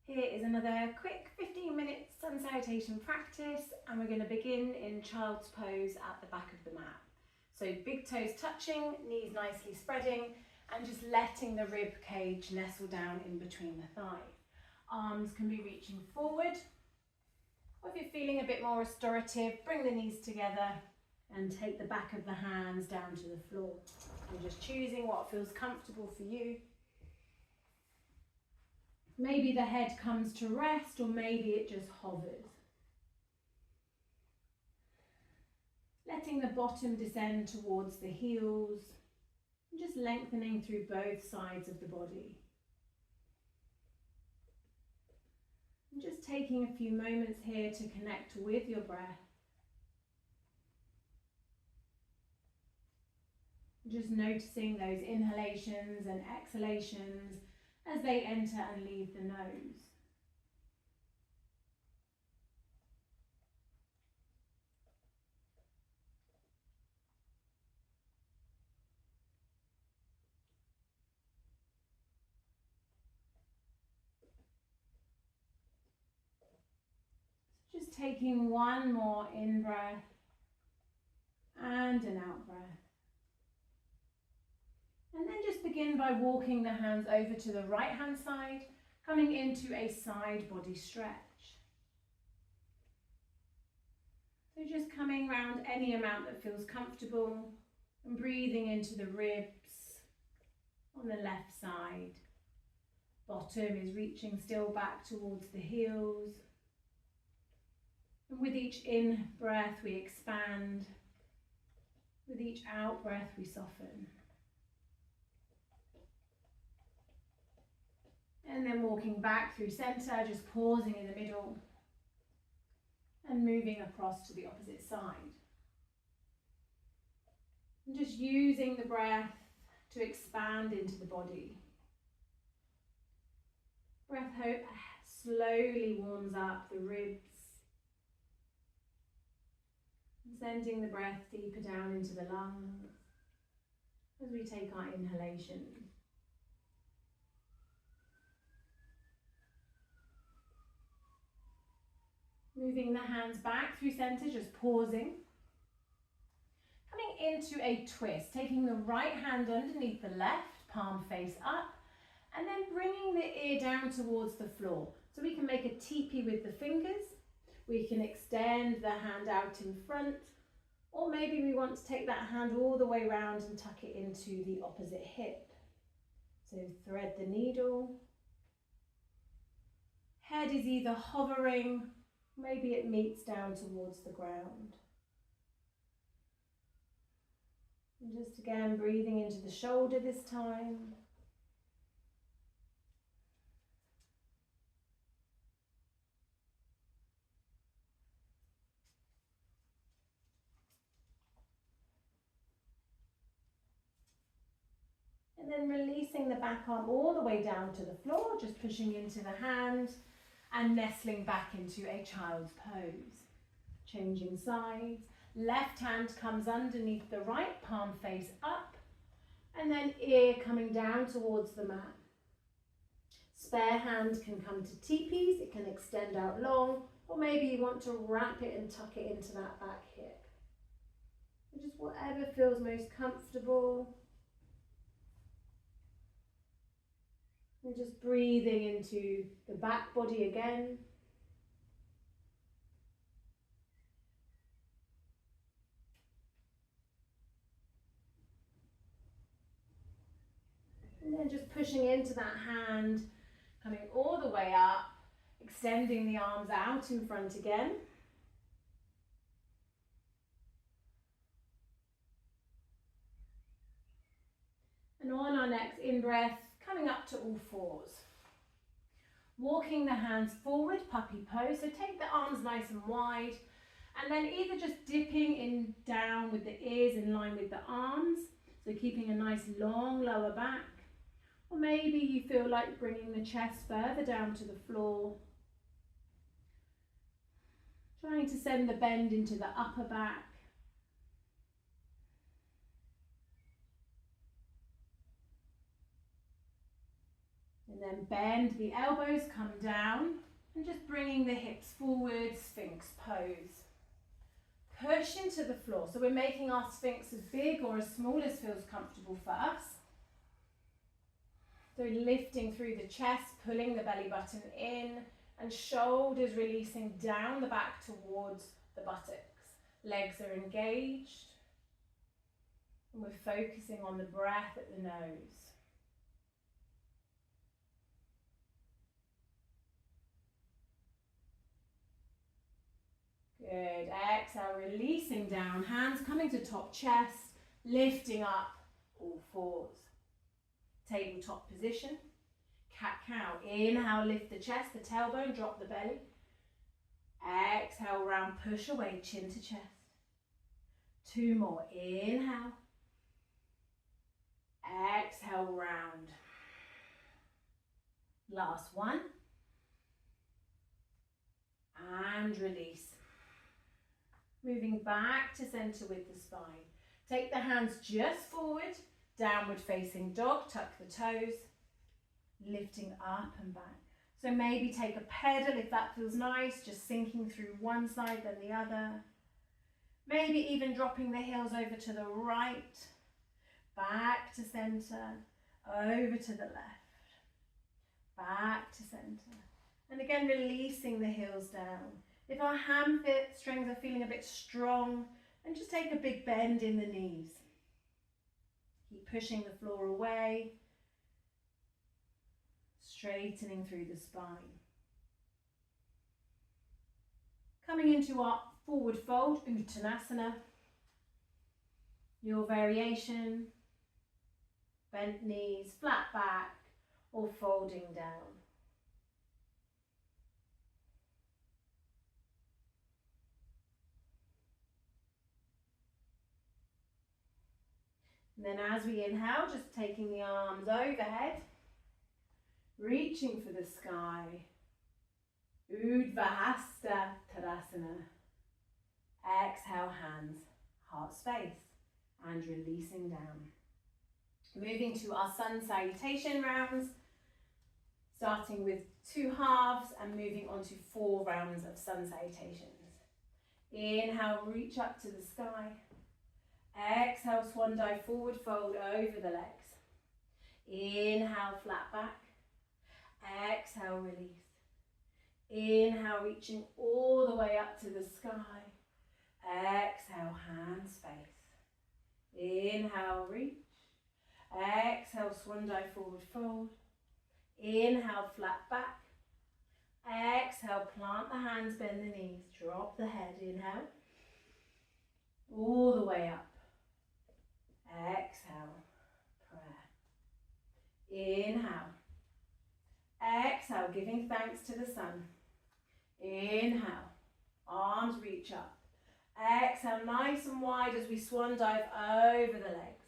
Here is another quick 15-minute sun salutation practice, and we're going to begin in child's pose at the back of the mat. So big toes touching, knees nicely spreading, and just letting the rib cage nestle down in between the thighs. Arms can be reaching forward, or if you're feeling a bit more restorative, bring the knees together and take the back of the hands down to the floor. You're just choosing what feels comfortable for you. Maybe the head comes to rest, or maybe it just hovers. Letting the bottom descend towards the heels, and just lengthening through both sides of the body. And just taking a few moments here to connect with your breath. Just noticing those inhalations and exhalations as they enter and leave the nose. Just taking one more in-breath and an out-breath. And then just begin by walking the hands over to the right hand side, coming into a side body stretch. So just coming round any amount that feels comfortable and breathing into the ribs on the left side. Bottom is reaching still back towards the heels. And with each in breath we expand, with each out breath we soften. And then walking back through center, just pausing in the middle and moving across to the opposite side. And just using the breath to expand into the body. Breath slowly warms up the ribs, sending the breath deeper down into the lungs as we take our inhalation. Moving the hands back through center, just pausing. Coming into a twist, taking the right hand underneath the left, palm face up, and then bringing the ear down towards the floor. So we can make a teepee with the fingers, we can extend the hand out in front, or maybe we want to take that hand all the way around and tuck it into the opposite hip. So thread the needle. Head is either hovering, maybe it meets down towards the ground. And just again breathing into the shoulder this time. And then releasing the back arm all the way down to the floor, just pushing into the hand and nestling back into a child's pose. Changing sides. Left hand comes underneath the right, palm face up, and then ear coming down towards the mat. Spare hand can come to teepees, it can extend out long, or maybe you want to wrap it and tuck it into that back hip. Just whatever feels most comfortable. And just breathing into the back body again. And then just pushing into that hand, coming all the way up, extending the arms out in front again. And on our next in-breath, coming up to all fours. Walking the hands forward, puppy pose. So take the arms nice and wide, and then either just dipping in down with the ears in line with the arms, so keeping a nice long lower back, or maybe you feel like bringing the chest further down to the floor. Trying to send the bend into the upper back. And then bend the elbows, come down, and just bringing the hips forward, Sphinx pose. Push into the floor. So we're making our Sphinx as big or as small as feels comfortable for us. So lifting through the chest, pulling the belly button in, and shoulders releasing down the back towards the buttocks. Legs are engaged. And we're focusing on the breath at the nose. Good. Exhale, releasing down. Hands coming to top chest, lifting up all fours. Tabletop position. Cat-cow. Inhale, lift the chest, the tailbone, drop the belly. Exhale, round, push away, chin to chest. 2 more. Inhale. Exhale, round. Last one. And release. Moving back to center with the spine. Take the hands just forward, downward facing dog, tuck the toes, lifting up and back. So maybe take a pedal if that feels nice, just sinking through one side then the other. Maybe even dropping the heels over to the right, back to center, over to the left, back to center. And again, releasing the heels down. If our hamstrings are feeling a bit strong, then just take a big bend in the knees. Keep pushing the floor away, straightening through the spine. Coming into our forward fold, Uttanasana. Your variation, bent knees, flat back, or folding down. And then as we inhale, just taking the arms overhead, reaching for the sky. Urdhva Hastasana. Exhale, hands, heart space, and releasing down. Moving to our sun salutation rounds, starting with 2 halves and moving on to 4 rounds of sun salutations. Inhale, reach up to the sky. Exhale, swan dive, forward fold over the legs. Inhale, flat back. Exhale, release. Inhale, reaching all the way up to the sky. Exhale, hand space. Inhale, reach. Exhale, swan dive, forward fold. Inhale, flat back. Exhale, plant the hands, bend the knees, drop the head. Inhale, all the way up. Exhale, prayer. Inhale. Exhale, giving thanks to the sun. Inhale, arms reach up. Exhale, nice and wide as we swan dive over the legs.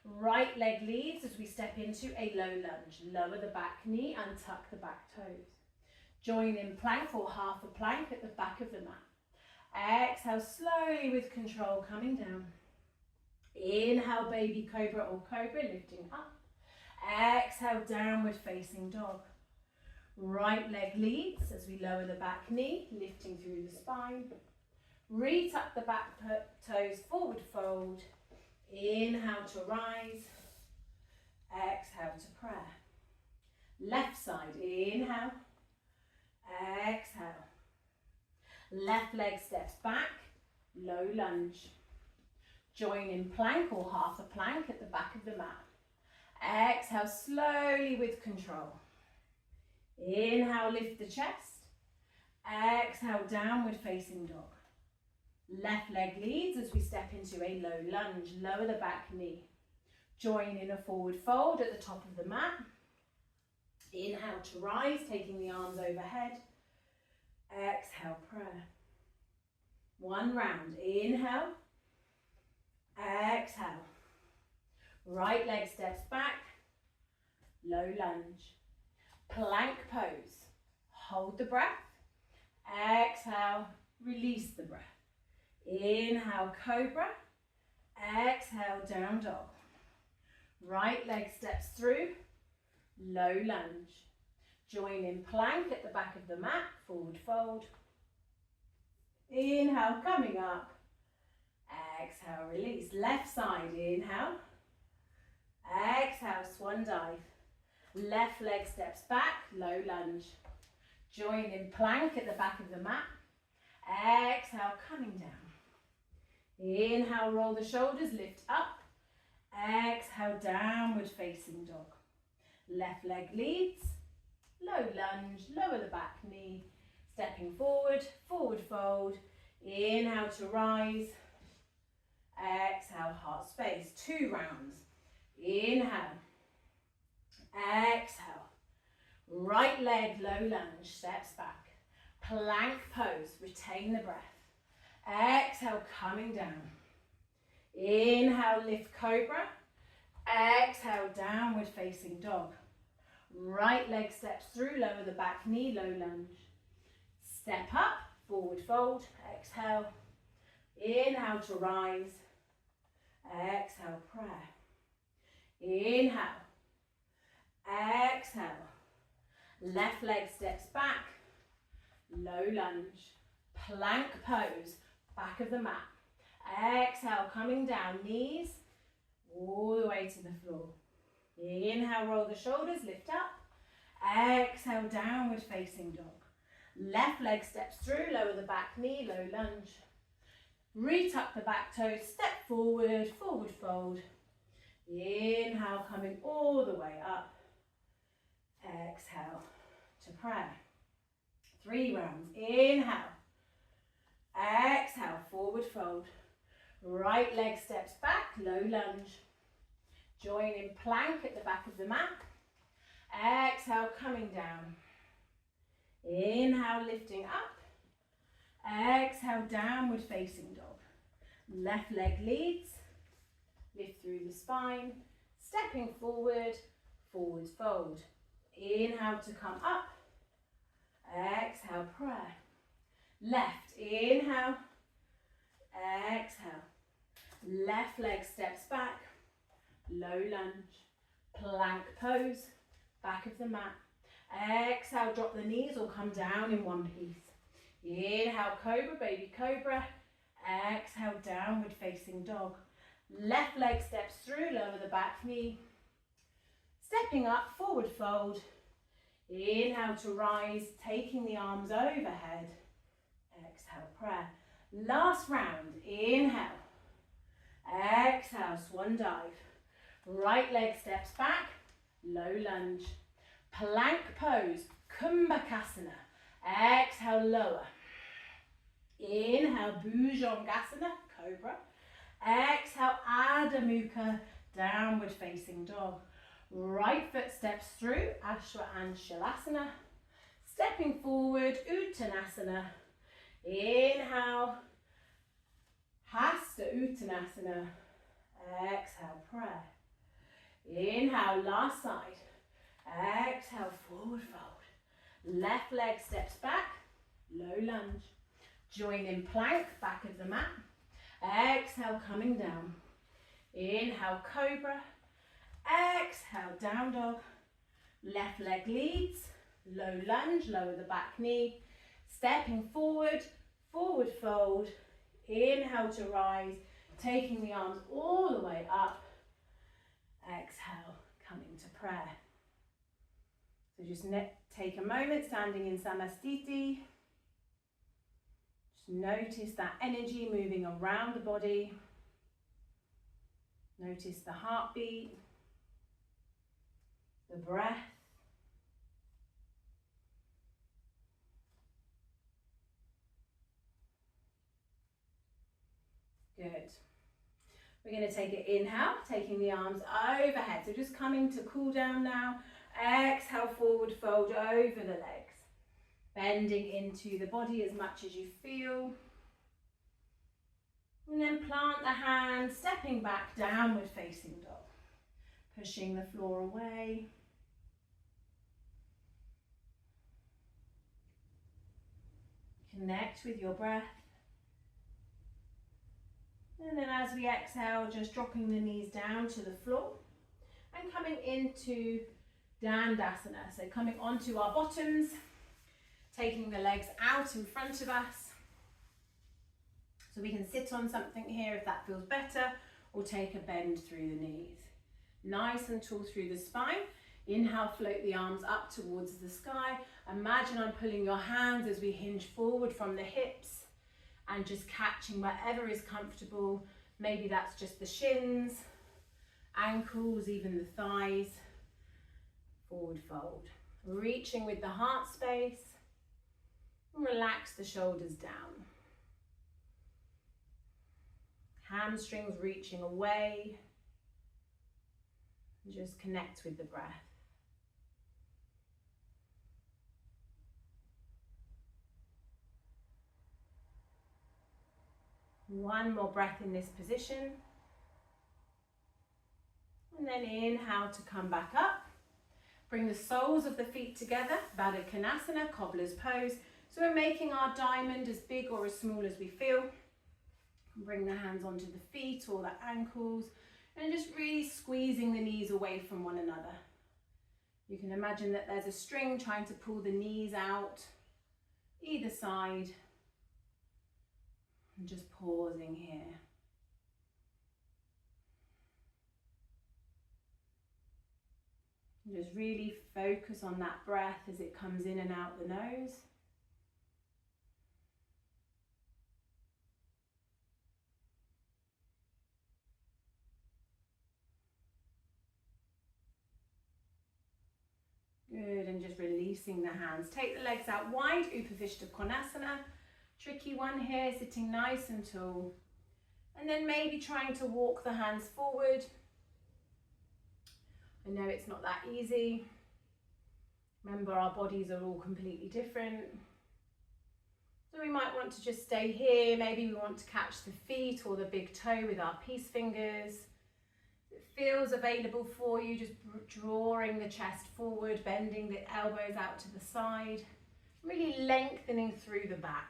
Right leg leads as we step into a low lunge. Lower the back knee and tuck the back toes. Join in plank or half a plank at the back of the mat. Exhale, slowly with control, coming down. Inhale, baby cobra or cobra, lifting up. Exhale, downward facing dog. Right leg leads as we lower the back knee, lifting through the spine. Retuck the back toes, forward fold. Inhale to rise. Exhale to prayer. Left side, inhale. Exhale. Left leg steps back, low lunge. Join in plank or half a plank at the back of the mat. Exhale slowly with control. Inhale, lift the chest. Exhale, downward facing dog. Left leg leads as we step into a low lunge. Lower the back knee. Join in a forward fold at the top of the mat. Inhale to rise, taking the arms overhead. Exhale, prayer. 1 round. Inhale. Exhale. Right leg steps back. Low lunge. Plank pose. Hold the breath. Exhale. Release the breath. Inhale, cobra. Exhale, down dog. Right leg steps through. low lunge. Join in plank at the back of the mat, forward fold. Inhale, coming up. Exhale, release. Left side, inhale. Exhale, swan dive. Left leg steps back, low lunge. Join in plank at the back of the mat. Exhale, coming down. Inhale, roll the shoulders, lift up. Exhale, downward facing dog. Left leg leads. Low lunge, lower the back knee. Stepping forward, forward fold. Inhale to rise. Exhale, heart space. 2 rounds. Inhale. Exhale. Right leg, low lunge, steps back. Plank pose, retain the breath. Exhale, coming down. Inhale, lift cobra. Exhale, downward facing dog. Right leg steps through, lower the back knee, low lunge. Step up, forward fold, exhale. Inhale to rise. Exhale, prayer. Inhale. Exhale. Left leg steps back. Low lunge. Plank pose. Back of the mat. Exhale, coming down. Knees all the way to the floor. Inhale, roll the shoulders, lift up. Exhale, downward facing dog. Left leg steps through, lower the back knee, low lunge. Retuck the back toes, step forward, forward fold. Inhale, coming all the way up. Exhale to prayer. 3 rounds. Inhale. Exhale, forward fold. Right leg steps back, low lunge. Join in plank at the back of the mat. Exhale, coming down. Inhale, lifting up. Exhale, downward facing dog. Left leg leads. Lift through the spine. Stepping forward, forward fold. Inhale to come up. Exhale, prayer. Left, inhale. Exhale. Left leg steps back. Low lunge. Plank pose. Back of the mat. Exhale, drop the knees or come down in one piece. Inhale, cobra, baby cobra. Exhale, downward facing dog. Left leg steps through, lower the back knee. Stepping up, forward fold. Inhale to rise, taking the arms overhead. Exhale, prayer. Last round, inhale. Exhale, swan dive. Right leg steps back, low lunge. Plank pose, kumbhakasana. Exhale, lower. Inhale, bhujangasana, cobra. Exhale, Adho Mukha, downward facing dog. Right foot steps through, Ashwa and Shalasana. Stepping forward, Uttanasana. Inhale, Hasta Uttanasana. Exhale, prayer. Inhale, last side. Exhale, forward fold. Left leg steps back, low lunge. Join in plank, back of the mat. Exhale, coming down. Inhale, cobra. Exhale, down dog. Left leg leads. Low lunge, lower the back knee. Stepping forward, forward fold. Inhale to rise. Taking the arms all the way up. Exhale, coming to prayer. So just take a moment standing in Samastiti. Just notice that energy moving around the body. Notice the heartbeat, the breath. Good. We're going to take an inhale, taking the arms overhead. So just coming to cool down now. Exhale, forward fold over the legs. Bending into the body as much as you feel. And then plant the hands, stepping back, downward facing dog. Pushing the floor away. Connect with your breath. And then as we exhale, just dropping the knees down to the floor and coming into Dandasana. So coming onto our bottoms, taking the legs out in front of us. So we can sit on something here if that feels better, or take a bend through the knees. Nice and tall through the spine. Inhale, float the arms up towards the sky. Imagine I'm pulling your hands as we hinge forward from the hips and just catching wherever is comfortable. Maybe that's just the shins, ankles, even the thighs. Forward fold. Reaching with the heart space. And relax the shoulders down. Hamstrings reaching away. Just connect with the breath. One more breath in this position. And then inhale to come back up. Bring the soles of the feet together, Baddha Konasana, cobbler's pose. So we're making our diamond as big or as small as we feel. Bring the hands onto the feet or the ankles and just really squeezing the knees away from one another. You can imagine that there's a string trying to pull the knees out either side. And just pausing here. Just really focus on that breath as it comes in and out the nose. Good, and just releasing the hands. Take the legs out wide, Upavishta Konasana. Tricky one here, sitting nice and tall. And then maybe trying to walk the hands forward. I know it's not that easy. Remember, our bodies are all completely different. So we might want to just stay here. Maybe we want to catch the feet or the big toe with our peace fingers. It feels available for you, just drawing the chest forward, bending the elbows out to the side, really lengthening through the back.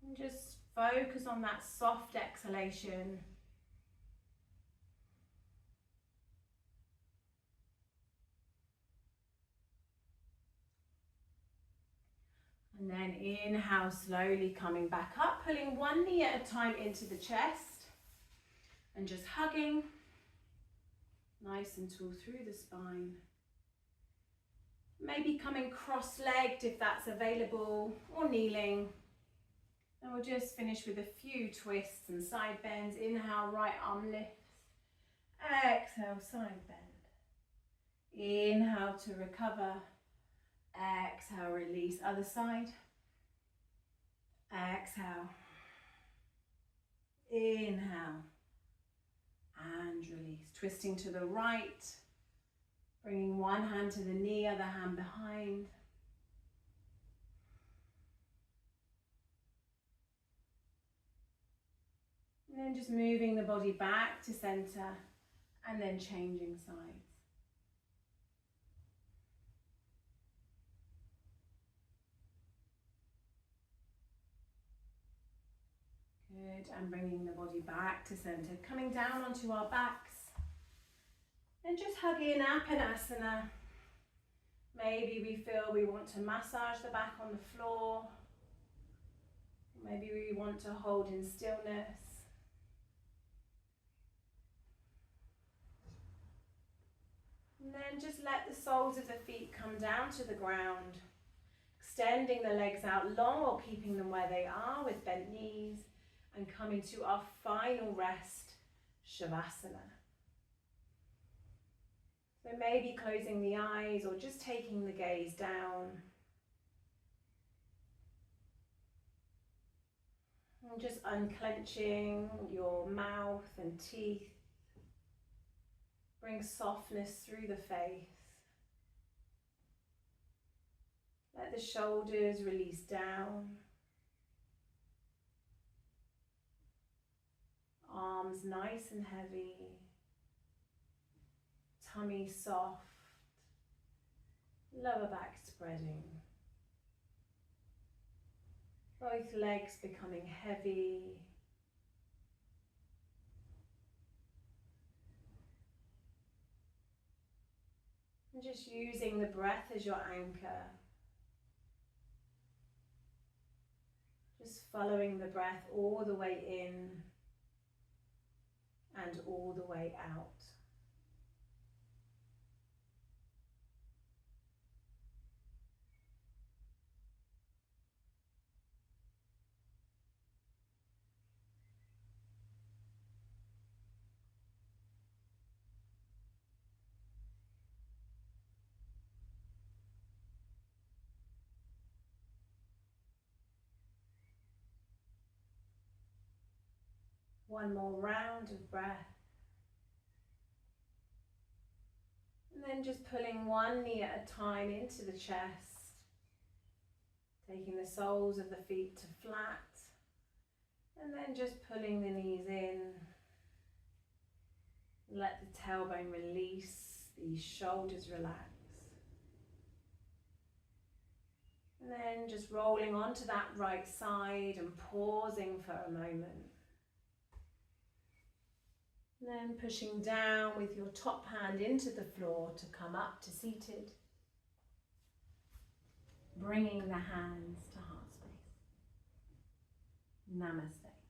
And just focus on that soft exhalation. And then inhale, slowly coming back up, pulling one knee at a time into the chest and just hugging, nice and tall through the spine. Maybe coming cross-legged if that's available, or kneeling. And we'll just finish with a few twists and side bends. Inhale, right arm lifts. Exhale, side bend. Inhale to recover. Exhale, release. Other side. Exhale. Inhale. And release. Twisting to the right. Bringing one hand to the knee, other hand behind. And then just moving the body back to center and then changing sides. Good, and bringing the body back to center, coming down onto our backs. And just hugging Apanasana. Maybe we feel we want to massage the back on the floor. Maybe we want to hold in stillness. And then just let the soles of the feet come down to the ground. Extending the legs out long or keeping them where they are with bent knees. And coming to our final rest, Shavasana. So maybe closing the eyes or just taking the gaze down. And just unclenching your mouth and teeth. Bring softness through the face. Let the shoulders release down. Arms nice and heavy. Tummy soft. Lower back spreading. Both legs becoming heavy. And just using the breath as your anchor. Just following the breath all the way in and all the way out. One more round of breath. And then just pulling one knee at a time into the chest. Taking the soles of the feet to flat. And then just pulling the knees in. Let the tailbone release, the shoulders relax. And then just rolling onto that right side and pausing for a moment. And then pushing down with your top hand into the floor to come up to seated. Bringing the hands to heart space. Namaste.